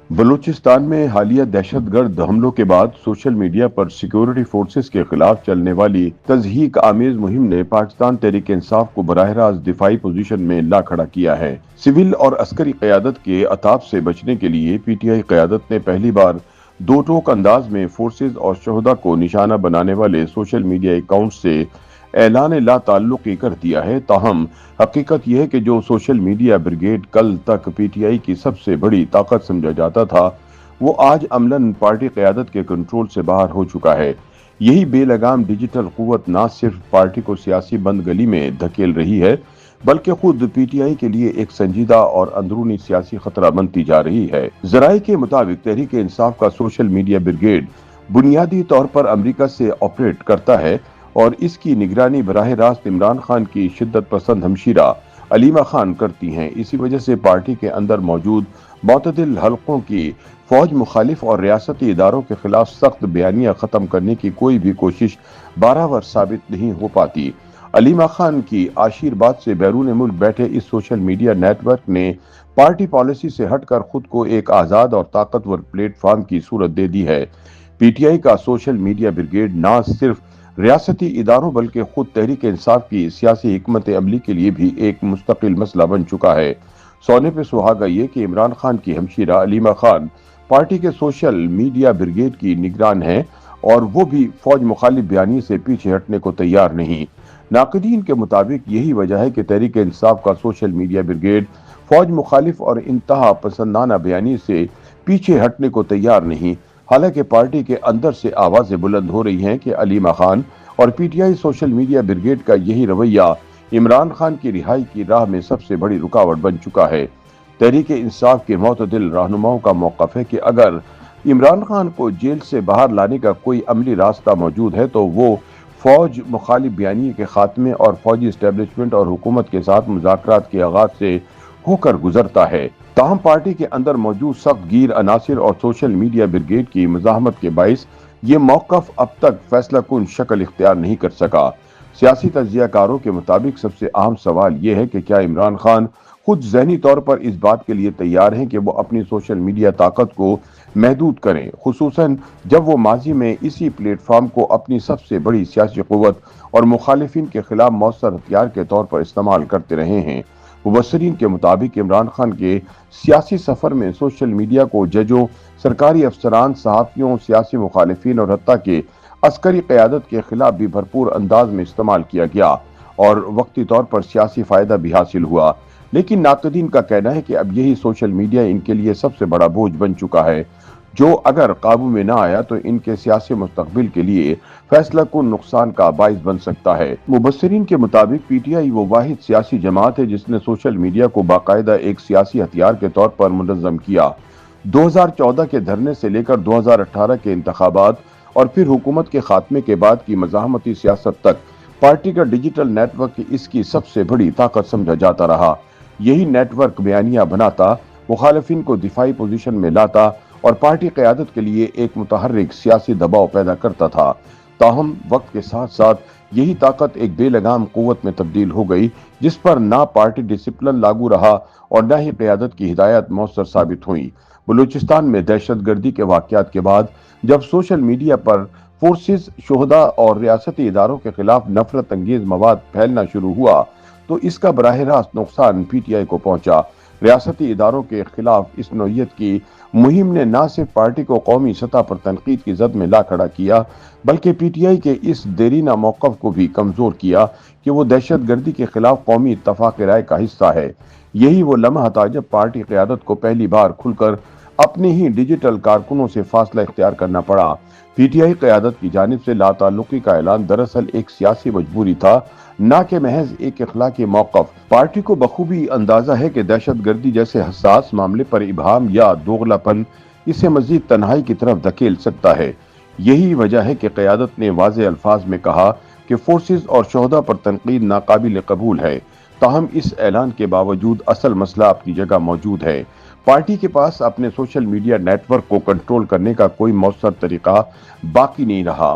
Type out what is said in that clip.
بلوچستان میں حالیہ دہشت گرد حملوں کے بعد سوشل میڈیا پر سیکیورٹی فورسز کے خلاف چلنے والی تضحیک آمیز مہم نے پاکستان تحریک انصاف کو براہ راست دفاعی پوزیشن میں لا کھڑا کیا ہے۔ سول اور عسکری قیادت کے عطاف سے بچنے کے لیے پی ٹی آئی قیادت نے پہلی بار دو ٹوک انداز میں فورسز اور شہداء کو نشانہ بنانے والے سوشل میڈیا اکاؤنٹ سے اعلان لا تعلقی کر دیا ہے۔ تاہم حقیقت یہ ہے کہ جو سوشل میڈیا بریگیڈ کل تک پی ٹی آئی کی سب سے بڑی طاقت سمجھا جاتا تھا، وہ آج عملاً پارٹی قیادت کے کنٹرول سے باہر ہو چکا ہے۔ یہی بے لگام ڈیجیٹل قوت نہ صرف پارٹی کو سیاسی بند گلی میں دھکیل رہی ہے، بلکہ خود پی ٹی آئی کے لیے ایک سنجیدہ اور اندرونی سیاسی خطرہ بنتی جا رہی ہے۔ ذرائع کے مطابق تحریک انصاف کا سوشل میڈیا بریگیڈ بنیادی طور پر امریکہ سے آپریٹ کرتا ہے اور اس کی نگرانی براہ راست عمران خان کی شدت پسند ہمشیرہ علیمہ خان کرتی ہیں۔ اسی وجہ سے پارٹی کے اندر موجود معتدل حلقوں کی فوج مخالف اور ریاستی اداروں کے خلاف سخت بیانیہ ختم کرنے کی کوئی بھی کوشش بارآور ثابت نہیں ہو پاتی۔ علیمہ خان کی عاشرباد سے بیرون ملک بیٹھے اس سوشل میڈیا نیٹ ورک نے پارٹی پالیسی سے ہٹ کر خود کو ایک آزاد اور طاقتور پلیٹ فارم کی صورت دے دی ہے۔ پی ٹی آئی کا سوشل میڈیا بریگیڈ نہ صرف ریاستی اداروں بلکہ خود تحریک انصاف کی سیاسی حکمت عملی کے لیے بھی ایک مستقل مسئلہ بن چکا ہے۔ سونے پہ سہاگا یہ کہ عمران خان کی ہمشیرہ علیمہ خان پارٹی کے سوشل میڈیا بریگیڈ کی نگران ہیں اور وہ بھی فوج مخالف بیانی سے پیچھے ہٹنے کو تیار نہیں۔ ناقدین کے مطابق یہی وجہ ہے کہ تحریک انصاف کا سوشل میڈیا بریگیڈ فوج مخالف اور انتہا پسندانہ بیانی سے پیچھے ہٹنے کو تیار نہیں، حالانکہ پارٹی کے اندر سے آوازیں بلند ہو رہی ہیں کہ علیمہ خان اور P T I social media brigade کا یہی رویہ عمران خان کی رہائی کی راہ میں سب سے بڑی رکاوٹ بن چکا ہے۔ تحریک انصاف کے معتدل رہنماؤں کا موقف ہے کہ اگر عمران خان کو جیل سے باہر لانے کا کوئی عملی راستہ موجود ہے تو وہ فوج مخالف بیانیے کے خاتمے اور فوجی اسٹیبلشمنٹ اور حکومت کے ساتھ مذاکرات کے آغاز سے ہو کر گزرتا ہے۔ تاہم پارٹی کے اندر موجود سخت گیر عناصر اور سوشل میڈیا بریگیڈ کی مزاحمت کے باعث یہ موقف اب تک فیصلہ کن شکل اختیار نہیں کر سکا۔ سیاسی تجزیہ کاروں کے مطابق سب سے اہم سوال یہ ہے کہ کیا عمران خان خود ذہنی طور پر اس بات کے لیے تیار ہیں کہ وہ اپنی سوشل میڈیا طاقت کو محدود کریں، خصوصاً جب وہ ماضی میں اسی پلیٹ فارم کو اپنی سب سے بڑی سیاسی قوت اور مخالفین کے خلاف مؤثر ہتھیار کے طور پر استعمال کرتے رہے ہیں۔ مبصرین کے مطابق عمران خان کے سیاسی سفر میں سوشل میڈیا کو ججوں، سرکاری افسران، صحافیوں، سیاسی مخالفین اور حتیٰ کہ عسکری قیادت کے خلاف بھی بھرپور انداز میں استعمال کیا گیا اور وقتی طور پر سیاسی فائدہ بھی حاصل ہوا۔ لیکن ناقدین کا کہنا ہے کہ اب یہی سوشل میڈیا ان کے لیے سب سے بڑا بوجھ بن چکا ہے، جو اگر قابو میں نہ آیا تو ان کے سیاسی مستقبل کے لیے فیصلہ کن نقصان کا باعث بن سکتا ہے۔ مبصرین کے مطابق پی ٹی آئی وہ واحد سیاسی جماعت ہے جس نے سوشل میڈیا کو باقاعدہ ایک سیاسی ہتھیار کے طور پر منظم کیا۔ 2014 کے دھرنے سے لے کر 2018 کے انتخابات اور پھر حکومت کے خاتمے کے بعد کی مزاحمتی سیاست تک پارٹی کا ڈیجیٹل نیٹ ورک اس کی سب سے بڑی طاقت سمجھا جاتا رہا۔ یہی نیٹ ورک بیانیہ بناتا، مخالفین کو دفاعی پوزیشن میں لاتا اور پارٹی قیادت کے لیے ایک متحرک سیاسی دباؤ پیدا کرتا تھا۔ تاہم وقت کے ساتھ ساتھ یہی طاقت ایک بے لگام قوت میں تبدیل ہو گئی جس پر نہ پارٹی ڈسپلن لاگو رہا اور نہ ہی قیادت کی ہدایات مؤثر ثابت ہوئیں۔ بلوچستان میں دہشت گردی کے واقعات کے بعد جب سوشل میڈیا پر فورسز، شہداء اور ریاستی اداروں کے خلاف نفرت انگیز مواد پھیلنا شروع ہوا تو اس کا براہ راست نقصان پی ٹی آئی کو پہنچا۔ ریاستی اداروں کے خلاف اس نوعیت کی مہم نے نہ صرف پارٹی کو قومی سطح پر تنقید کی زد میں لا کھڑا کیا بلکہ پی ٹی آئی کے اس دیرینہ موقف کو بھی کمزور کیا کہ وہ دہشت گردی کے خلاف قومی اتفاق رائے کا حصہ ہے۔ یہی وہ لمحہ تھا جب پارٹی قیادت کو پہلی بار کھل کر اپنے ہی ڈیجیٹل کارکنوں سے فاصلہ اختیار کرنا پڑا۔ پی ٹی آئی قیادت کی جانب سے لا تعلقی کا اعلان دراصل ایک سیاسی مجبوری تھا، نہ کہ محض ایک اخلاقی موقف۔ پارٹی کو بخوبی اندازہ ہے کہ دہشت گردی جیسے حساس معاملے پر ابہام یا دوغلا پن اسے مزید تنہائی کی طرف دھکیل سکتا ہے۔ یہی وجہ ہے کہ قیادت نے واضح الفاظ میں کہا کہ فورسز اور شہداء پر تنقید ناقابل قبول ہے۔ تاہم اس اعلان کے باوجود اصل مسئلہ اپنی جگہ موجود ہے۔ پارٹی کے پاس اپنے سوشل میڈیا نیٹ ورک کو کنٹرول کرنے کا کوئی مؤثر طریقہ باقی نہیں رہا۔